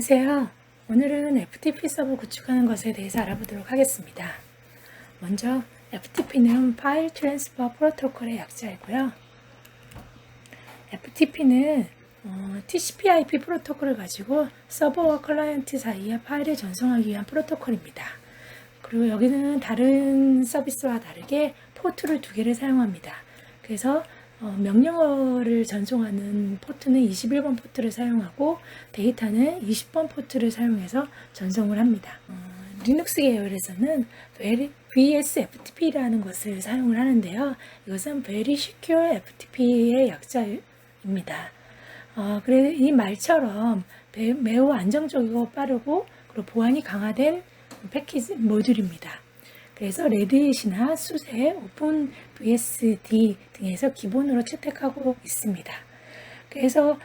안녕하세요. 오늘은 FTP 서버 구축하는 것에 대해서 알아보도록 하겠습니다. 먼저 FTP는 파일 트랜스퍼 프로토콜의 약자이고요. FTP는 TCP/IP 프로토콜을 가지고 서버와 클라이언트 사이에 파일을 전송하기 위한 프로토콜입니다. 그리고 여기는 다른 서비스와 다르게 포트를 두 개를 사용합니다. 그래서 명령어를 전송하는 포트는 21번 포트를 사용하고 데이터는 20번 포트를 사용해서 전송을 합니다. 리눅스 계열에서는 VSFTP라는 것을 사용을 하는데요. 이것은 Very Secure FTP의 약자입니다. 그래서 이 말처럼 매우 안정적이고 빠르고 그리고 보안이 강화된 패키지 모듈입니다. 그래서 레드햇이나 SUSE, 오픈BSD 등에서 기본으로 채택하고 있습니다. 그래서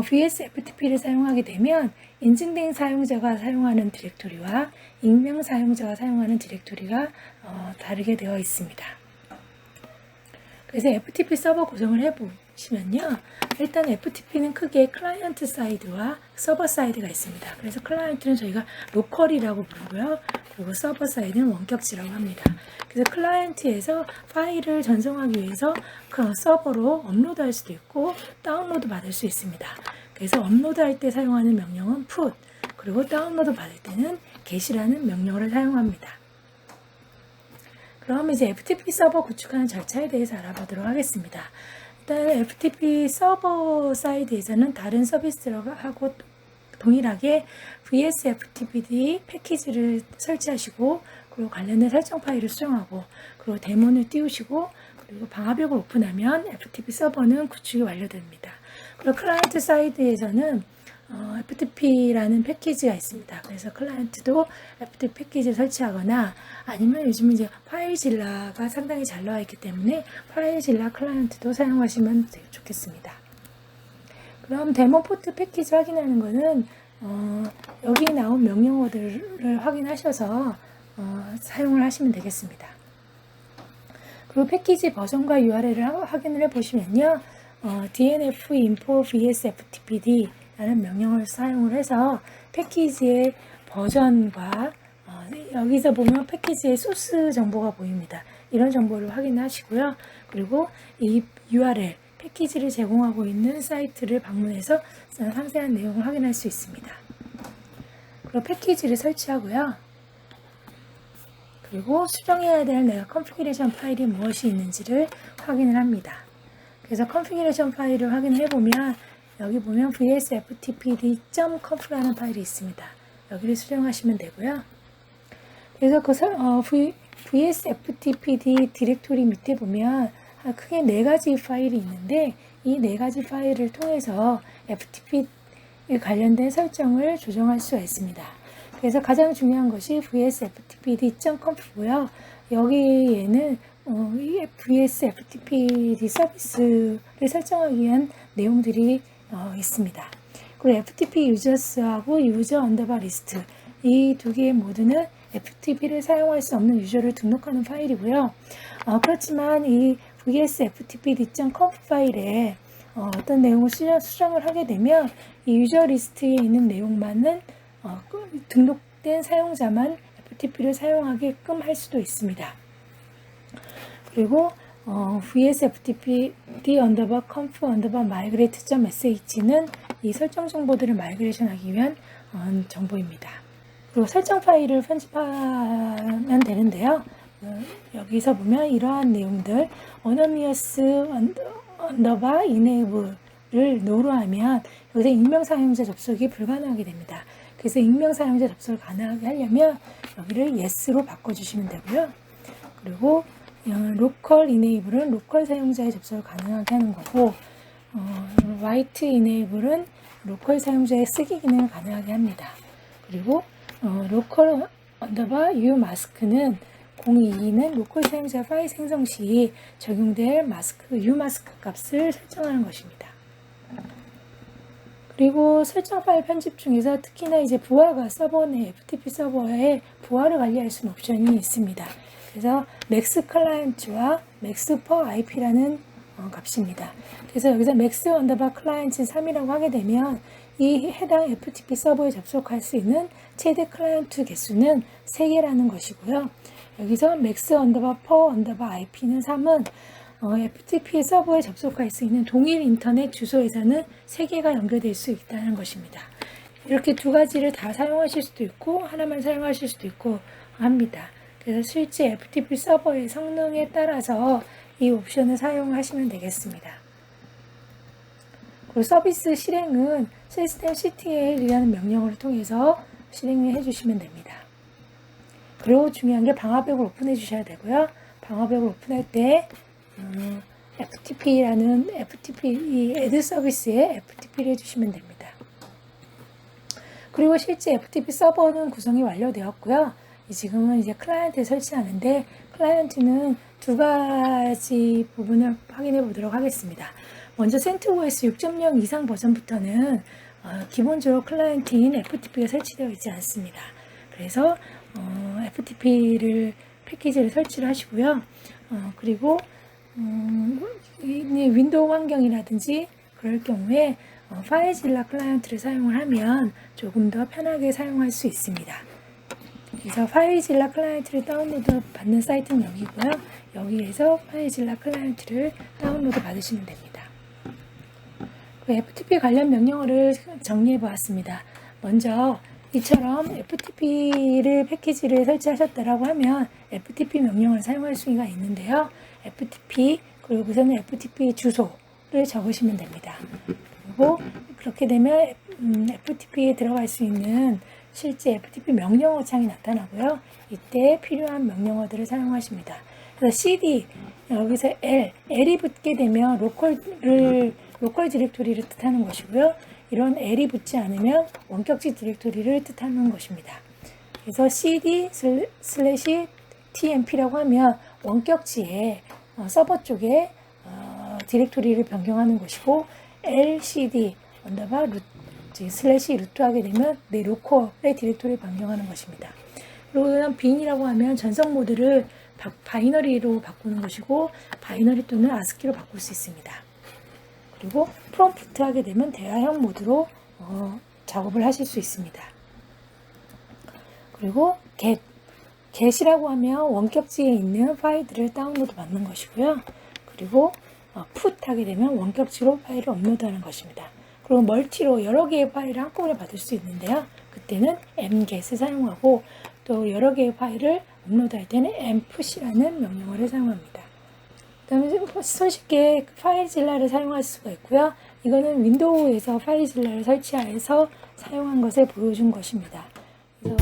VSFTP를 사용하게 되면 인증된 사용자가 사용하는 디렉토리와 익명 사용자가 사용하는 디렉토리가 다르게 되어 있습니다. 그래서 FTP 서버 구성을 해보시면요. 일단 FTP는 크게 클라이언트 사이드와 서버 사이드가 있습니다. 그래서 클라이언트는 저희가 로컬이라고 부르고요. 그리고 서버 사이드는 원격지라고 합니다. 그래서 클라이언트에서 파일을 전송하기 위해서 그 서버로 업로드할 수도 있고 다운로드 받을 수 있습니다. 그래서 업로드할 때 사용하는 명령은 put, 그리고 다운로드 받을 때는 get이라는 명령어를 사용합니다. 그럼 이제 FTP 서버 구축하는 절차에 대해서 알아보도록 하겠습니다. 일단 FTP 서버 사이드에서는 다른 서비스하고 동일하게 VSFTPD 패키지를 설치하시고 그리고 관련된 설정 파일을 수정하고 그리고 데몬을 띄우시고 그리고 방화벽을 오픈하면 FTP 서버는 구축이 완료됩니다. 그리고 클라이언트 사이드에서는 FTP라는 패키지가 있습니다. 그래서 클라이언트도 FTP 패키지를 설치하거나 아니면 요즘 이제 파일질라가 상당히 잘 나와 있기 때문에 파일질라 클라이언트도 사용하시면 되게 좋겠습니다. 그럼 데모 포트 패키지 확인하는 거는 여기 나온 명령어들을 확인하셔서 사용을 하시면 되겠습니다. 그리고 패키지 버전과 URL을 확인을 해 보시면요. DNF info vsftpd 라는 명령을 사용을 해서 패키지의 버전과 여기서 보면 패키지의 소스 정보가 보입니다. 이런 정보를 확인하시고요. 그리고 이 URL, 패키지를 제공하고 있는 사이트를 방문해서 상세한 내용을 확인할 수 있습니다. 그리고 패키지를 설치하고요. 그리고 수정해야 될 내가 컨피그레이션 파일이 무엇이 있는지를 확인을 합니다. 그래서 컨피그레이션 파일을 확인해 보면 여기 보면 vsftpd.conf라는 파일이 있습니다. 여기를 수정하시면 되고요. 그래서 vsftpd 디렉토리 밑에 보면 크게 4가지 파일이 있는데 이 4가지 파일을 통해서 FTP 관련된 설정을 조정할 수가 있습니다. 그래서 가장 중요한 것이 vsftpd.conf고요. 여기에는 vsftpd 서비스를 설정하기 위한 내용들이 있습니다. 그리고 FTP 유저스하고 유저 언더바 리스트 이 두 개 모두는 FTP를 사용할 수 없는 유저를 등록하는 파일이고요. 그렇지만 이 vsftpd.conf 파일에 어떤 내용을 수정을 하게 되면 이 유저 리스트에 있는 내용만은 등록된 사용자만 FTP를 사용하게끔 할 수도 있습니다. 그리고 vsftpd_conf_migrate.sh는 이 설정 정보들을 마이그레이션 하기 위한 정보입니다. 그리고 설정 파일을 편집하면 되는데요. 여기서 보면 이러한 내용들 anonymous enable를 no로 하면 여기서 익명 사용자 접속이 불가능하게 됩니다. 그래서 익명 사용자 접속을 가능하게 하려면 여기를 yes로 바꿔주시면 되고요. 그리고 로컬 이네이블은 로컬 사용자의 접속을 가능하게 하는 거고 라이트 이네이블은 로컬 사용자의 쓰기 기능을 가능하게 합니다. 그리고 로컬 언더바 u 마스크는 022는 로컬 사용자 파일 생성 시 적용될 u 마스크 값을 설정하는 것입니다. 그리고 설정 파일 편집 중에서 특히나 이제 부하가 서버 내 FTP 서버에 부하를 관리할 수 있는 옵션이 있습니다. 그래서 max 클라이언트와 max per IP라는 값입니다. 그래서 여기서 max 언더바 클라이언트 3이라고 하게 되면 이 해당 FTP 서버에 접속할 수 있는 최대 클라이언트 개수는 3개라는 것이고요. 여기서 max_per_ip는 3은 FTP 서버에 접속할 수 있는 동일 인터넷 주소에서는 3개가 연결될 수 있다는 것입니다. 이렇게 두 가지를 다 사용하실 수도 있고 하나만 사용하실 수도 있고 합니다. 그래서 실제 FTP 서버의 성능에 따라서 이 옵션을 사용하시면 되겠습니다. 그리고 서비스 실행은 시스템 ctl이라는 명령어를 통해서 실행을 해주시면 됩니다. 그리고 중요한 게 방화벽을 오픈해 주셔야 되고요. 방화벽을 오픈할 때 FTP라는 이 애드 서비스에 FTP를 해주시면 됩니다. 그리고 실제 FTP 서버는 구성이 완료되었고요. 지금은 이제 클라이언트에 설치하는데 클라이언트는 두 가지 부분을 확인해 보도록 하겠습니다. 먼저 CentOS 6.0 이상 버전부터는 기본적으로 클라이언트인 FTP가 설치되어 있지 않습니다. 그래서 FTP를 패키지를 설치를 하시고요. 그리고 윈도우 환경이라든지 그럴 경우에 파일질라 클라이언트를 사용을 하면 조금 더 편하게 사용할 수 있습니다. 그래서 파일질라 클라이언트를 다운로드 받는 사이트는 여기고요. 여기에서 파일질라 클라이언트를 다운로드 받으시면 됩니다. FTP 관련 명령어를 정리해 보았습니다. 먼저 이처럼 FTP를 패키지를 설치하셨다라고 하면 FTP 명령어를 사용할 수가 있는데요. FTP 그리고 우선은 FTP 주소를 적으시면 됩니다. 그리고 그렇게 되면 FTP에 들어갈 수 있는 실제 FTP 명령어 창이 나타나고요. 이때 필요한 명령어들을 사용하십니다. 그래서 CD 여기서 L이 붙게 되면 로컬 디렉토리를 뜻하는 것이고요. 이런 L이 붙지 않으면 원격지 디렉토리를 뜻하는 것입니다. 그래서 cd/tmp라고 하면 원격지에 서버 쪽에 디렉토리를 변경하는 것이고 lcd /root 하게 되면 내 로컬의 디렉토리를 변경하는 것입니다. 그리고 bin이라고 하면 전송 모드를 바이너리로 바꾸는 것이고 바이너리 또는 아스키로 바꿀 수 있습니다. 그리고 프롬프트 하게 되면 대화형 모드로 작업을 하실 수 있습니다. 그리고 get이라고 하면 원격지에 있는 파일들을 다운로드 받는 것이고요. 그리고 put 하게 되면 원격지로 파일을 업로드하는 것입니다. 그리고 멀티로 여러 개의 파일을 한꺼번에 받을 수 있는데요. 그때는 mget을 사용하고 또 여러 개의 파일을 업로드할 때는 mpush라는 명령어를 사용합니다. 그 다음에 손쉽게 파일질라를 사용할 수가 있고요. 이거는 윈도우에서 파일질라를 설치해서 사용한 것을 보여준 것입니다. 그래서